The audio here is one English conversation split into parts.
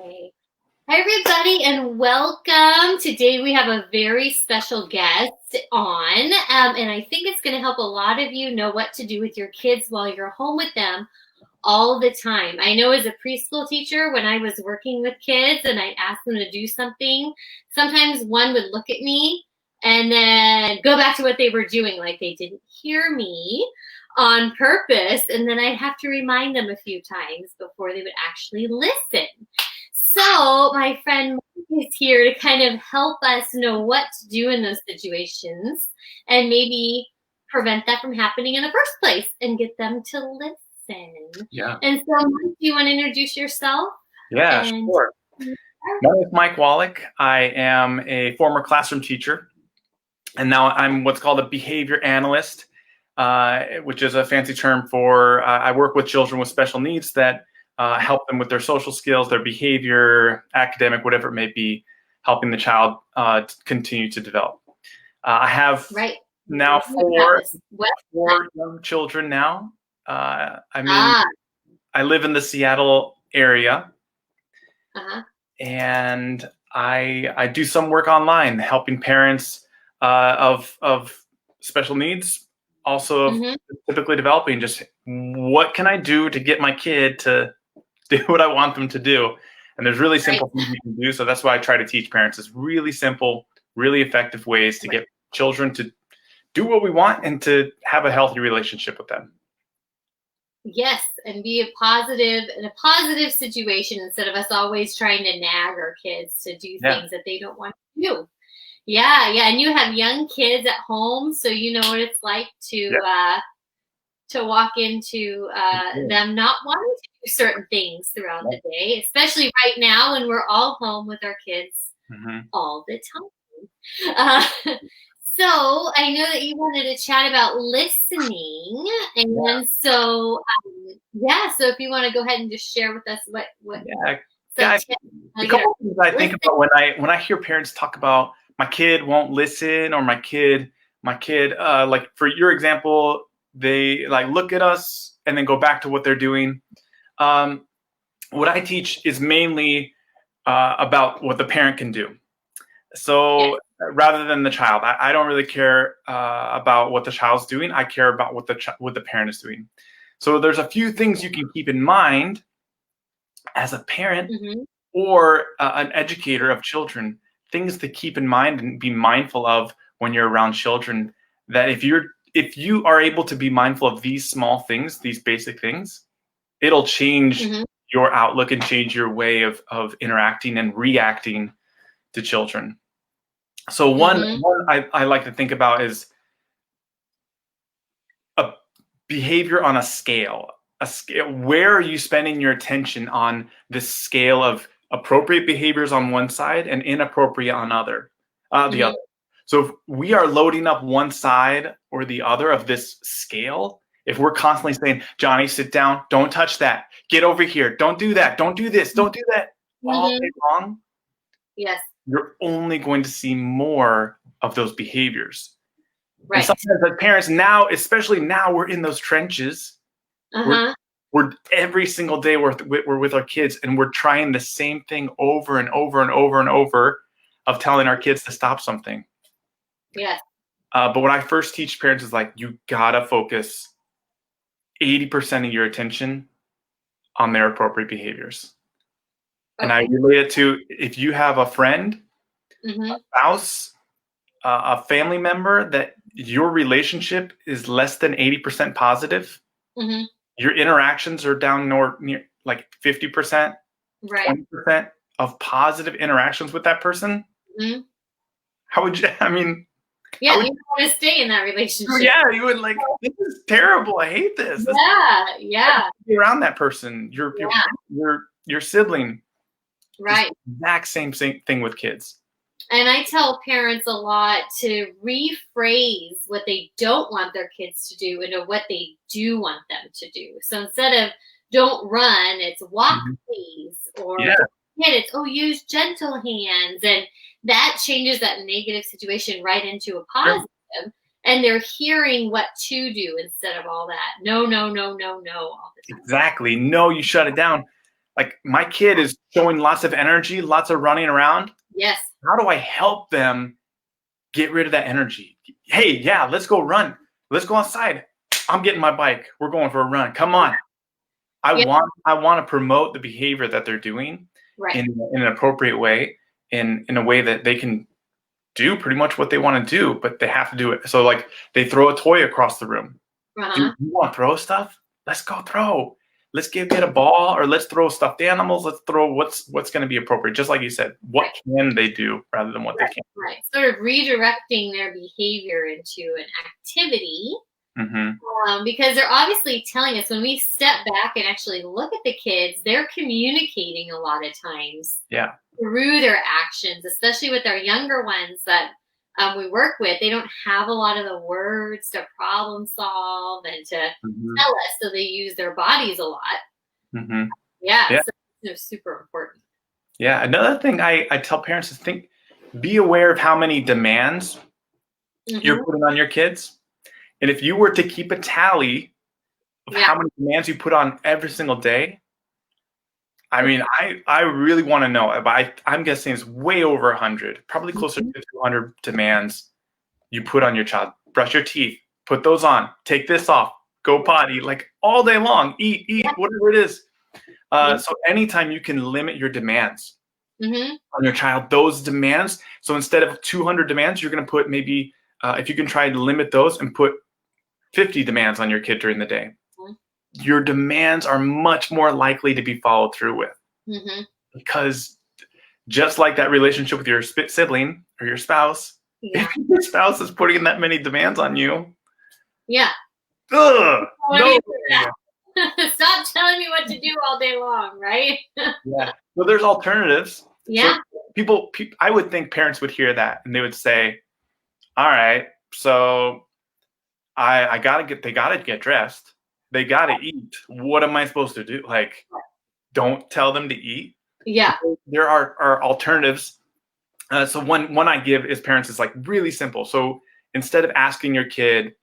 Okay. Hi, everybody, and welcome. Today we have a very special guest on, and I think it's going to help a lot of you know what to do with your kids while you're home with them all the time. I know as a preschool teacher, when I was working with kids and I asked them to do something, sometimes one would look at me and then go back to what they were doing, like they didn't hear me on purpose, and then I'd have to remind them a few times before they would actually listen. So my friend is here to kind of help us know what to do in those situations and maybe prevent that from happening in the first place and get them to listen. Yeah. And so, Mike, do you want to introduce yourself? Yeah, sure. My name is Mike Wallach. I am a former classroom teacher, and now I'm what's called a behavior analyst, which is a fancy term for I work with children with special needs that help them with their social skills, their behavior, academic, whatever it may be, helping the child continue to develop. I have now four young children now. I live in the Seattle area, and I do some work online, helping parents of special needs, also typically developing just what can I do to get my kid to do what I want them to do. And there's really simple things you can do. So that's why I try to teach parents is really simple, really effective ways to get children to do what we want and to have a healthy relationship with them. Yes, and be in a positive situation instead of us always trying to nag our kids to do things that they don't want to do. Yeah, and you have young kids at home, so you know what it's like to walk into them not wanting to do certain things throughout the day, especially right now when we're all home with our kids all the time. So I know that you wanted to chat about listening, and so so if you want to go ahead and just share with us what a couple things I think about when I hear parents talk about my kid won't listen or my kid like for your example, they like look at us and then go back to what they're doing. What I teach is mainly about what the parent can do. So rather than the child, I don't really care about what the child's doing. I care about what the parent is doing. So there's a few things you can keep in mind as a parent or an educator of children, things to keep in mind and be mindful of when you're around children, that if you are able to be mindful of these small things, these basic things, it'll change your outlook and change your way of interacting and reacting to children. So one I like to think about is a behavior on a scale. Where are you spending your attention on this scale of appropriate behaviors on one side and inappropriate on the other? So if we are loading up one side or the other of this scale, if we're constantly saying, Johnny, sit down, don't touch that, get over here, don't do that, don't do this, don't do that, all day long, you're only going to see more of those behaviors. And sometimes as parents now, especially now, we're in those trenches. We're every single day we're with our kids, and we're trying the same thing over and over and over and over of telling our kids to stop something. But when I first teach parents is like, you gotta focus 80% of your attention on their appropriate behaviors. And I relate it to if you have a friend, a spouse, a family member that your relationship is less than 80% positive, your interactions are down near like 50%, 20% of positive interactions with that person. How would you, you want to stay in that relationship. Yeah, you would like, this is terrible. I hate this. Be around that person, your sibling. Exact same thing with kids. And I tell parents a lot to rephrase what they don't want their kids to do into what they do want them to do. So instead of don't run, it's walk, please. Or it's, use gentle hands. And that changes that negative situation right into a positive. And they're hearing what to do instead of all that. No, all the time. Exactly. No, you shut it down. Like my kid is showing lots of energy, lots of running around. Yes. How do I help them get rid of that energy? Hey, yeah, let's go run. Let's go outside. I'm getting my bike. We're going for a run. Come on. I Yeah. want to promote the behavior that they're doing Right. in an appropriate way, in a way that they can do pretty much what they want to do, but they have to do it. So like they throw a toy across the room. Uh-huh. Dude, you want to throw stuff? Let's go throw. Let's get a ball, or let's throw stuffed animals. Let's throw what's going to be appropriate. Just like you said, what can they do rather than what they can't. Right. Sort of redirecting their behavior into an activity. Because they're obviously telling us, when we step back and actually look at the kids, they're communicating a lot of times through their actions, especially with our younger ones that we work with. They don't have a lot of the words to problem solve and to tell us, so they use their bodies a lot. So they're super important. Yeah, another thing I tell parents is be aware of how many demands you're putting on your kids. And if you were to keep a tally of how many demands you put on every single day, I mean, I really want to know. But I'm guessing it's way over 100, probably closer to 200 demands you put on your child. Brush your teeth, put those on, take this off, go potty, like all day long, eat, whatever it is. So anytime you can limit your demands on your child, those demands. So instead of 200 demands, you're going to put maybe, if you can try to limit those and put 50 demands on your kid during the day, your demands are much more likely to be followed through with. Because just like that relationship with your sibling or your spouse, if your spouse is putting that many demands on you, no. Stop telling me what to do all day long, right? Well, there's alternatives. So people, I would think parents would hear that and they would say, all right, so they gotta get dressed. They gotta eat. What am I supposed to do? Like, don't tell them to eat. There are alternatives. So one I give is parents is like really simple. So instead of asking your kid,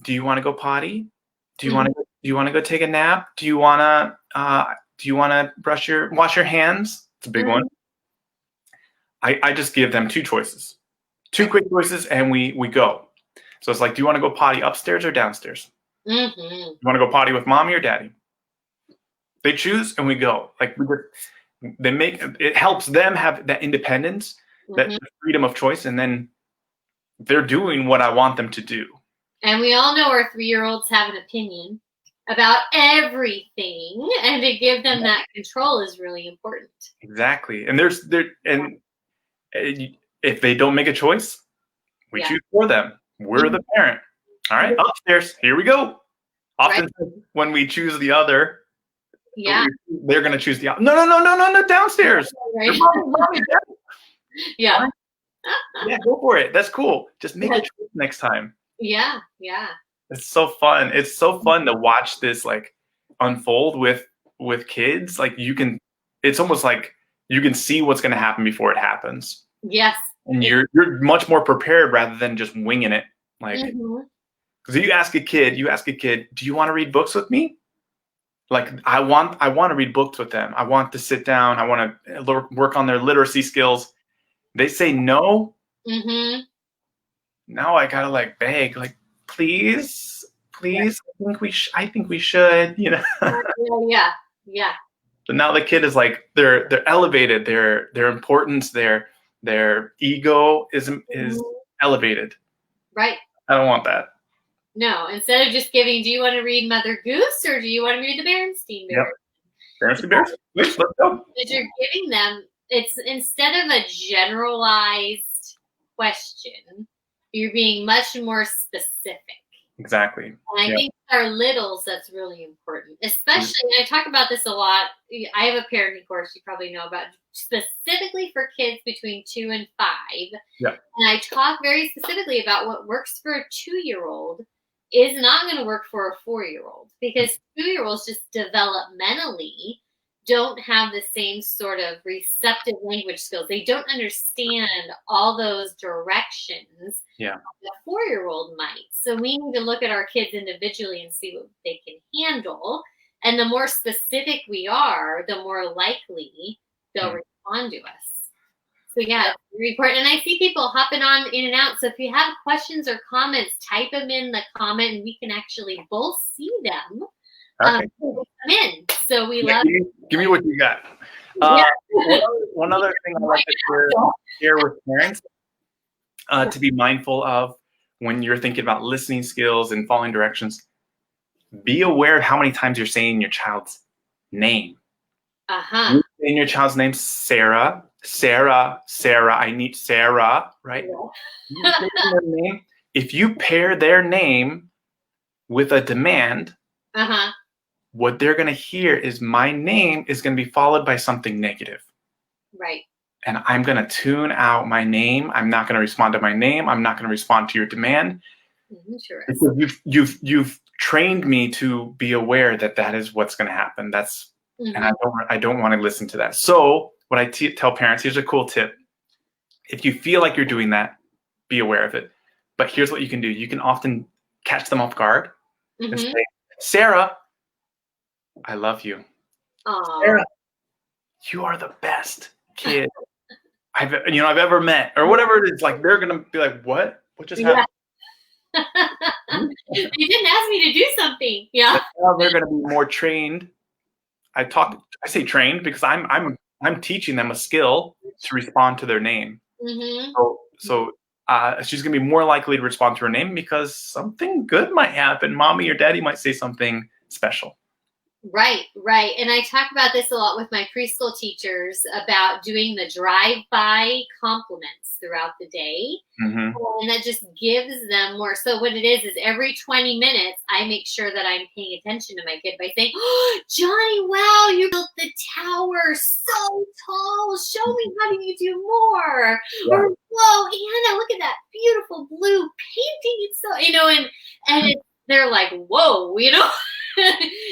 do you want to go potty? Do you want to go take a nap? Do you want to wash your hands? It's a big one. I just give them two choices, two quick choices, and we go. So it's like, do you want to go potty upstairs or downstairs? You want to go potty with mommy or daddy? They choose and we go. Like it helps them have that independence, that freedom of choice, and then they're doing what I want them to do. And we all know our 3-year-olds have an opinion about everything, and to give them that control is really important. Exactly. And if they don't make a choice, we choose for them. We're the parent. All right, upstairs, here we go. Often when we choose the other, they're going to choose the other. No, downstairs. Yeah, go for it. That's cool. Just make a choice next time. Yeah. It's so fun. It's so fun to watch this like unfold with kids. Like it's almost like you can see what's going to happen before it happens. Yes. And you're much more prepared rather than just winging it. Like, because you ask a kid, do you want to read books with me? Like, I want to read books with them. I want to sit down. I want to work on their literacy skills. They say no. Now I gotta like beg, like, please. I think we should. You know. Yeah. But now the kid is like they're elevated. Their importance, their ego is elevated. Right. I don't want that. No, instead of just giving, do you want to read Mother Goose or do you want to read the Berenstain Bears? Berenstain Bears. Let's go. That you're giving them, it's instead of a generalized question, you're being much more specific. Exactly. And I think with our littles, that's really important. Especially, and I talk about this a lot. I have a parenting course you probably know about, specifically for kids between 2 and 5. Yeah. And I talk very specifically about what works for a 2-year-old is not going to work for a 4-year-old, because 2-year-olds just developmentally don't have the same sort of receptive language skills. They don't understand all those directions. Yeah. A 4-year-old might. So we need to look at our kids individually and see what they can handle. And the more specific we are, the more likely they'll respond to us. So yeah, it's very important. And I see people hopping on in and out. So if you have questions or comments, type them in the comment and we can actually both see them. Okay. Come in. So we Yeah, love give me what you got. Yeah. One other thing I like to share with parents to be mindful of when you're thinking about listening skills and following directions, be aware of how many times you're saying your child's name. Uh-huh. You're saying your child's name, Sarah, Sarah, Sarah, I need Sarah, right? You're saying their name. If you pair their name with a demand, Uh-huh. what they're going to hear is my name is going to be followed by something negative. Right. And I'm going to tune out my name. I'm not going to respond to my name. I'm not going to respond to your demand. Sure. Because you've trained me to be aware that that is what's going to happen. That's and I don't want to listen to that. So what I tell parents, here's a cool tip. If you feel like you're doing that, be aware of it. But here's what you can do. You can often catch them off guard and say, Sarah, I love you. Aww. Sarah, you are the best kid I've ever met, or whatever it is. Like they're gonna be like, what just happened? You didn't ask me to do something. Yeah. Now they're gonna be more trained. I say trained because I'm teaching them a skill to respond to their name. So she's gonna be more likely to respond to her name because something good might happen. Mommy or daddy might say something special. Right. And I talk about this a lot with my preschool teachers about doing the drive-by compliments throughout the day. And that just gives them more. So what it is every 20 minutes, I make sure that I'm paying attention to my kid by saying, oh, Johnny, wow, you built the tower so tall. Show me, how do you do more? Yeah. Or, whoa, Anna, look at that beautiful blue painting. It's so, and they're like, whoa,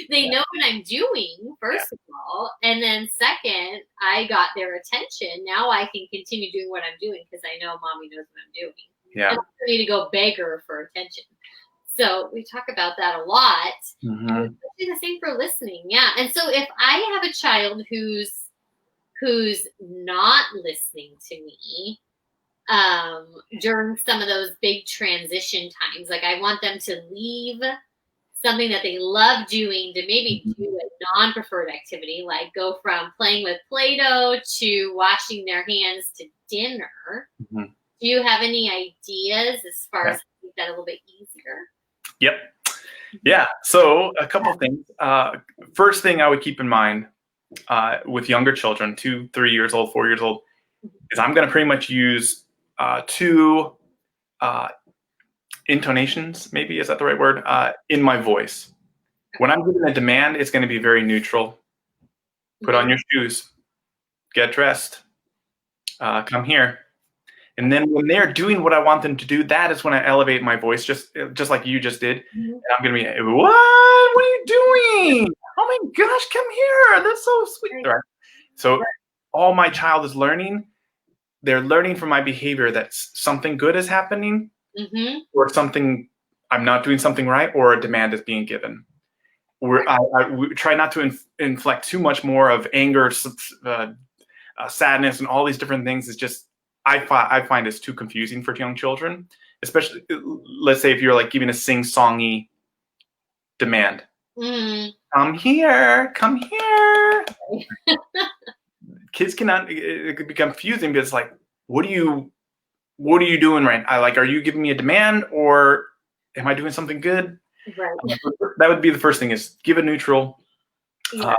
they know what I'm doing, first of all. And then second, I got their attention. Now I can continue doing what I'm doing because I know mommy knows what I'm doing. Yeah. I don't need to go beg her for attention. So we talk about that a lot. And do the same for listening. Yeah. And so if I have a child who's not listening to me, during some of those big transition times, like I want them to leave something that they love doing to maybe do a non-preferred activity, like go from playing with Play-Doh to washing their hands to dinner. Do you have any ideas as far as making that a little bit easier? Yep. Yeah. So a couple of things. First thing I would keep in mind with younger children, 2, 3 years old, 4 years old, is I'm going to pretty much use two intonations, maybe, is that the right word, in my voice. When I'm giving a demand, it's going to be very neutral. Put on your shoes, get dressed, come here. And then when they're doing what I want them to do, that is when I elevate my voice, just like you just did. And I'm going to be, what are you doing? Oh my gosh, come here. That's so sweet. Right. So all my child is learning, they're learning from my behavior that something good is happening, or something, I'm not doing something right, or a demand is being given. We try not to inflect too much more of anger, sadness, and all these different things. It's just, I find it's too confusing for young children, especially, let's say if you're like giving a sing-songy demand. Come here, come here. Kids cannot, it could become confusing because it's like, what are you doing right now? Like, are you giving me a demand or am I doing something good? Right. That would be the first thing, is give a neutral demand.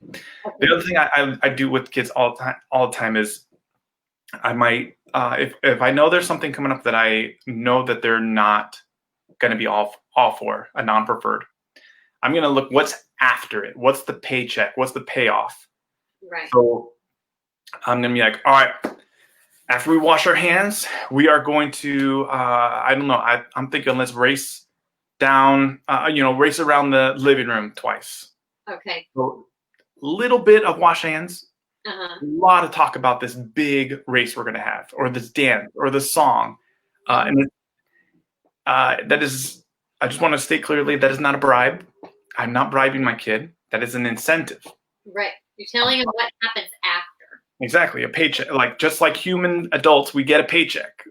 The other thing I do with kids all the time is I might, if I know there's something coming up that I know that they're not going to be all for, a non-preferred, I'm going to look what's after it. What's the paycheck? What's the payoff? Right. So I'm going to be like, all right, after we wash our hands, we are going to, I don't know, I'm thinking let's race down, race around the living room twice. Okay. So little bit of wash hands, a lot of talk about this big race we're going to have, or this dance, or this song. And that is I just want to state clearly that is not a bribe. I'm not bribing my kid. That is an incentive. Right. You're telling them what happens after. Exactly. A paycheck. Like just like human adults, we get a paycheck.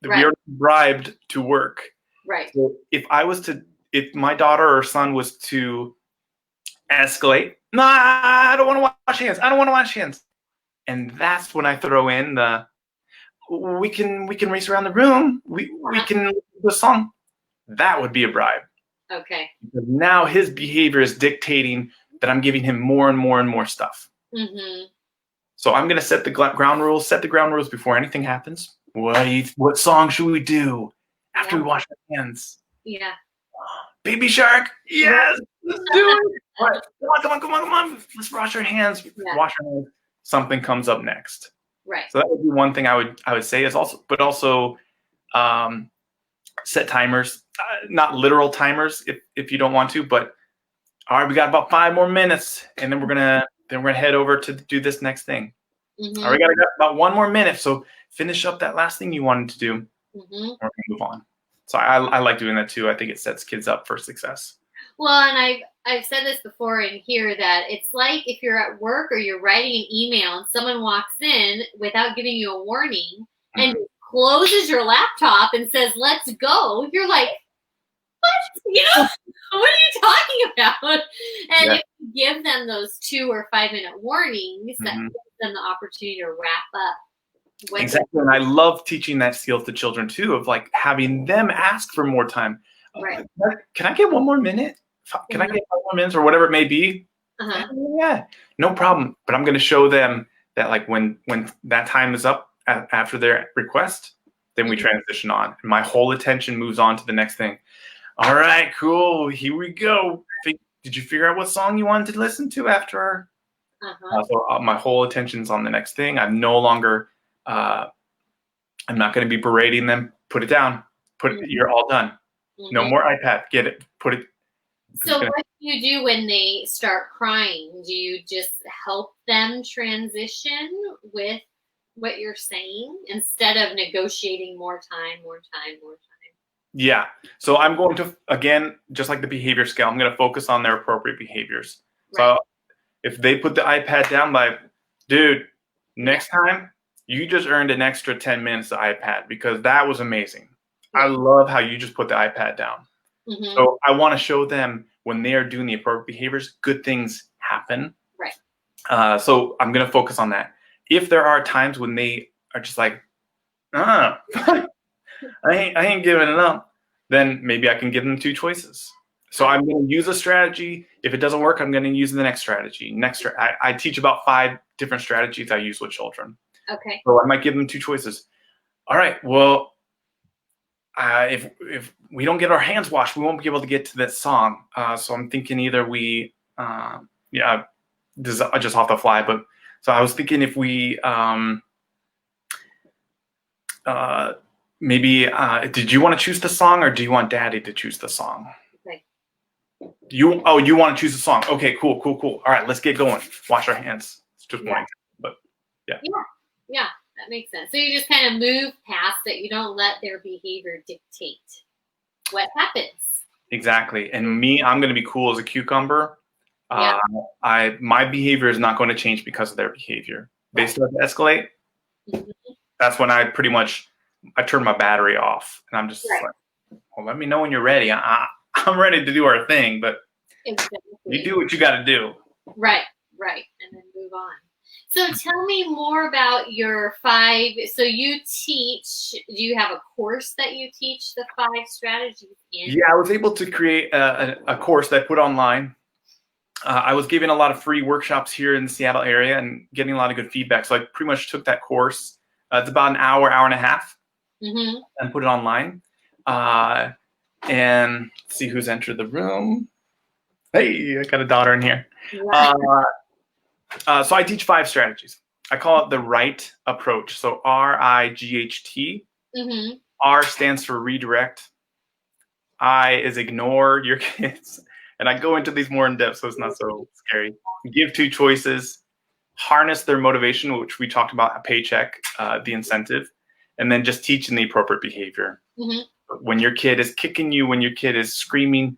Right. We are bribed to work. Right. So if my daughter or son was to escalate, no, I don't want to wash hands. I don't want to wash hands. And that's when I throw in we can race around the room. We can do a song. That would be a bribe. Okay. Because now his behavior is dictating that I'm giving him more and more and more stuff. Mm-hmm. So I'm going to set the ground rules before anything happens. What song should we do after we wash our hands? Yeah. Baby Shark. Yes. Let's do it. Right. Come on. Let's wash our hands. Yeah. Wash our hands. Something comes up next. Right. So that would be one thing I would say is also set timers, not literal timers if you don't want to, but all right, we got about 5 more minutes, and then we're gonna head over to do this next thing. Mm-hmm. All right, we got about 1 more minute, so finish up that last thing you wanted to do. Mm-hmm. And we're gonna move on. So I like doing that too. I think it sets kids up for success. Well, and I've said this before in here that it's like if you're at work or you're writing an email and someone walks in without giving you a warning and closes your laptop and says, "Let's go," you're like, "What? What are you talking about?" And if you give them those 2 or 5 minute warnings, that gives them the opportunity to wrap up. Exactly, and I love teaching that skill to children too, of like having them ask for more time. Right. Can I get 1 more minute? Can I get 5 more minutes or whatever it may be? Yeah, no problem. But I'm going to show them that like when that time is up after their request, then we transition on. And my whole attention moves on to the next thing. All right, cool. Here we go. Did you figure out what song you wanted to listen to after? So my whole attention's on the next thing. I'm no longer, I'm not going to be berating them. Put it down. You're all done. No more iPad. Get it. Put it. So what do you do when they start crying? Do you just help them transition with what you're saying instead of negotiating more time? Yeah. So I'm going to, again, just like the behavior scale, I'm going to focus on their appropriate behaviors. Right. So if they put the iPad down, like, dude, next time you just earned an extra 10 minutes of iPad because that was amazing. I love how you just put the iPad down. So I want to show them when they are doing the appropriate behaviors, good things happen. Right. So I'm going to focus on that. If there are times when they are just like, I ain't giving it up, then maybe I can give them 2 choices. So I'm going to use a strategy. If it doesn't work, I'm going to use the next strategy. I teach about 5 different strategies I use with children. Okay. So I might give them 2 choices. All right, well, if we don't get our hands washed, we won't be able to get to that song. So I'm thinking either we, this is just off the fly, but so I was thinking if we, maybe, did you want to choose the song or do you want Daddy to choose the song? Okay. You want to choose the song? Okay, cool. All right, let's get going. Wash our hands. It's just one, but yeah. Yeah. That makes sense. So you just kind of move past it. You don't let their behavior dictate what happens. Exactly. And me, I'm going to be cool as a cucumber. My behavior is not going to change because of their behavior. They start to escalate. That's when I turn my battery off, and I'm just like, well, let me know when you're ready. I'm ready to do our thing, but you do what you got to do. Right, and then move on. So tell me more about your 5. So you teach, do you have a course that you teach the 5 strategies in? Yeah, I was able to create a course that I put online. I was giving a lot of free workshops here in the Seattle area and getting a lot of good feedback. So I pretty much took that course. It's about an hour and a half and put it online. And let's see who's entered the room. Hey, I got a daughter in here. So I teach 5 strategies. I call it the RIGHT approach. So RIGHT. R stands for redirect. I is ignore your kids. And I go into these more in depth, so it's not so scary. Give 2 choices. Harness their motivation, which we talked about, a paycheck, the incentive. And then just teaching the appropriate behavior. When your kid is kicking you, when your kid is screaming,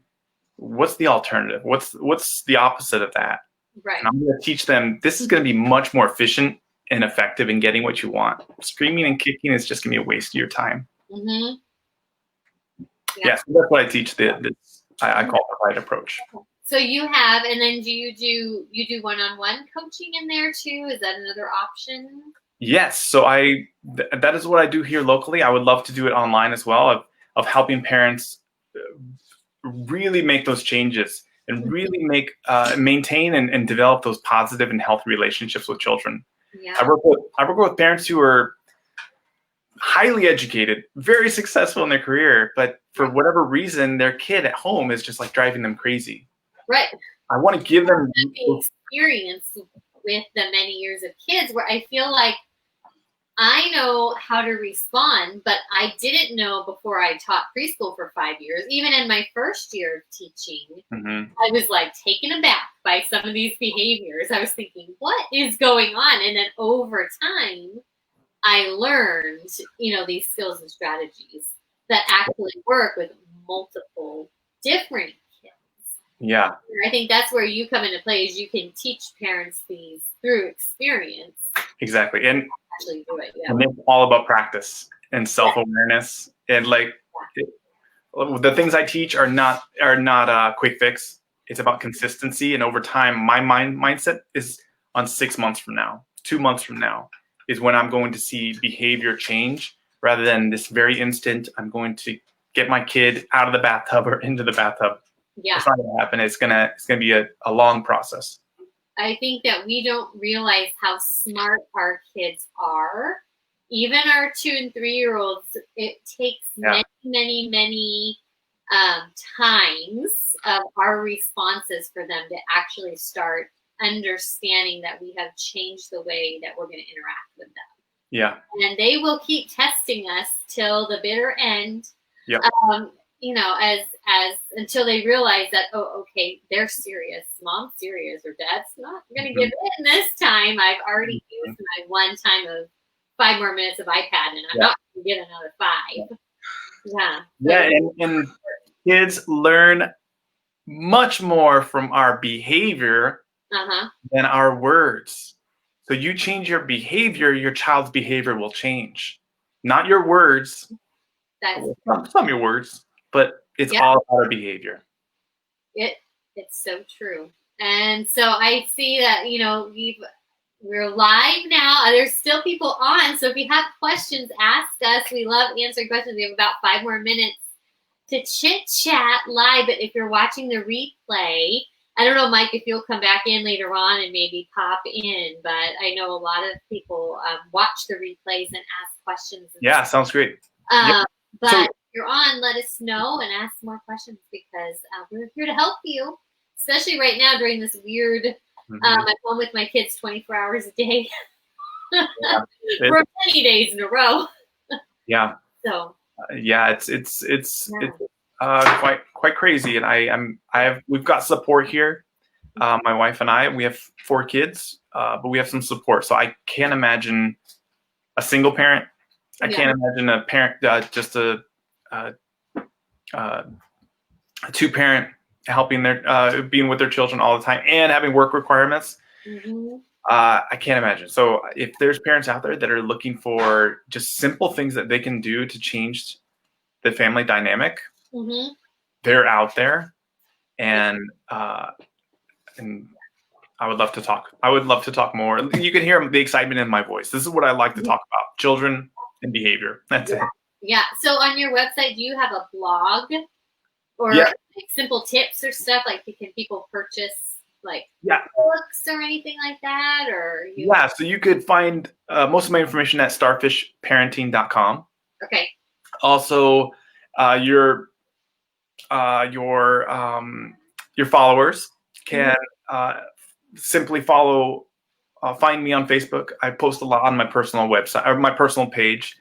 what's the alternative? What's the opposite of that? Right. And I'm going to teach them this is going to be much more efficient and effective in getting what you want. Screaming and kicking is just going to be a waste of your time. Mm-hmm. Yeah, so that's what I teach. I call the right approach. So you have, and then do you do one-on-one coaching in there too? Is that another option? Yes. So that is what I do here locally. I would love to do it online as well, of helping parents really make those changes and really maintain and develop those positive and healthy relationships with children. Yeah. I work with parents who are highly educated, very successful in their career, but for whatever reason, their kid at home is just like driving them crazy. Right. I want to give them the experience with the many years of kids where I feel like I know how to respond, but I didn't know before I taught preschool for 5 years. Even in my first year of teaching, I was like taken aback by some of these behaviors. I was thinking, what is going on? And then over time, I learned, these skills and strategies that actually work with multiple different kids. Yeah. I think that's where you come into play, is you can teach parents these through experience. Exactly. And actually do it. Yeah. And it's all about practice and self-awareness. And the things I teach are not a quick fix. It's about consistency. And over time, my mindset is on 6 months from now, 2 months from now is when I'm going to see behavior change, rather than this very instant, I'm going to get my kid out of the bathtub or into the bathtub. Yeah. It's not going to happen. It's gonna be a long process. I think that we don't realize how smart our kids are. Even our 2 and 3-year-olds, it takes many times of our responses for them to actually start understanding that we have changed the way that we're going to interact with them. Yeah. And they will keep testing us till the bitter end. Yeah. As until they realize that, okay, they're serious. Mom's serious, or Dad's not going to give in this time. I've already used my one time of 5 more minutes of iPad, and I'm not going to get another 5. Yeah. Yeah, and kids learn much more from our behavior than our words. So you change your behavior, your child's behavior will change. Not your words. Some your words, but it's all about our behavior. It's so true. And so I see that, we're live now. There's still people on. So if you have questions, ask us. We love answering questions. We have about 5 more minutes to chit chat live. But if you're watching the replay, I don't know, Mike, if you'll come back in later on and maybe pop in. But I know a lot of people watch the replays and ask questions. And sounds great. But if you're on, let us know and ask more questions, because we're here to help you, especially right now during this weird, I'm home with my kids 24 hours a day for many days in a row. Yeah. So. It's quite crazy, and we've got support here. My wife and I, we have 4 kids, but we have some support. So I can't imagine a single parent. I can't imagine a parent, just a 2-parent helping their being with their children all the time and having work requirements. I can't imagine. So if there's parents out there that are looking for just simple things that they can do to change the family dynamic, they're out there, and I would love to talk. I would love to talk more. You can hear the excitement in my voice. This is what I like to talk about: children and behavior. That's it. Yeah. So on your website, do you have a blog or simple tips or stuff? Like, can people purchase books or anything like that? Or so you could find most of my information at StarFishParenting.com. Okay. Also, your followers can simply find me on Facebook. I post a lot on my personal website or my personal page.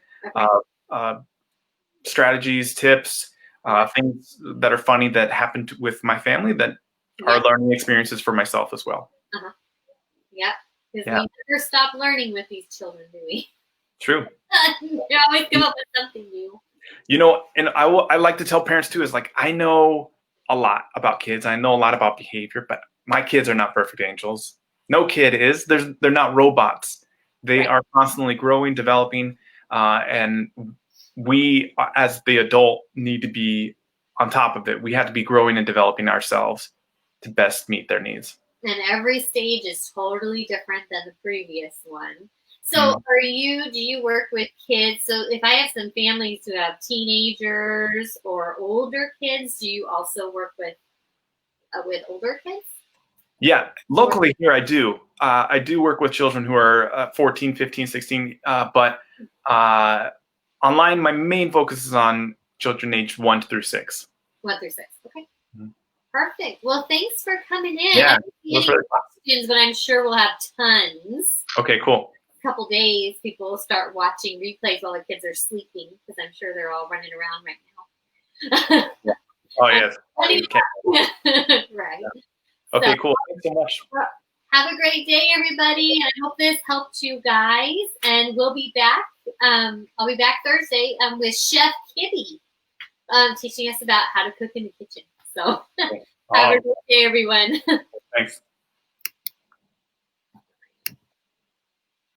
Strategies, tips, things that are funny that happened with my family that are learning experiences for myself as well. Yeah, because we never stop learning with these children, do we? True. You always come up with something new. And I like to tell parents too, is like, I know a lot about kids. I know a lot about behavior, but my kids are not perfect angels. No kid is. They're not robots. They Right. are constantly growing, developing, and we, as the adult, need to be on top of it. We have to be growing and developing ourselves to best meet their needs. And every stage is totally different than the previous one. So Mm. do you work with kids? So if I have some families who have teenagers or older kids, do you also work with older kids? Yeah, locally here I do. I do work with children who are 14, 15, 16, but online my main focus is on children aged 1 through 6. 1 through 6. Okay. Mhm. Perfect. Well, thanks for coming in. I Yeah, don't see those any are questions, but I'm sure we'll have tons. okay, cool. Couple days, people will start watching replays while the kids are sleeping because I'm sure they're all running around right now. Oh, yes. Okay. Right. So Okay, cool. Thanks so much. have a great day, everybody. I hope this helped you guys. And we'll be back. I'll be back Thursday with Chef Kitty teaching us about how to cook in the kitchen. So have a great day, everyone.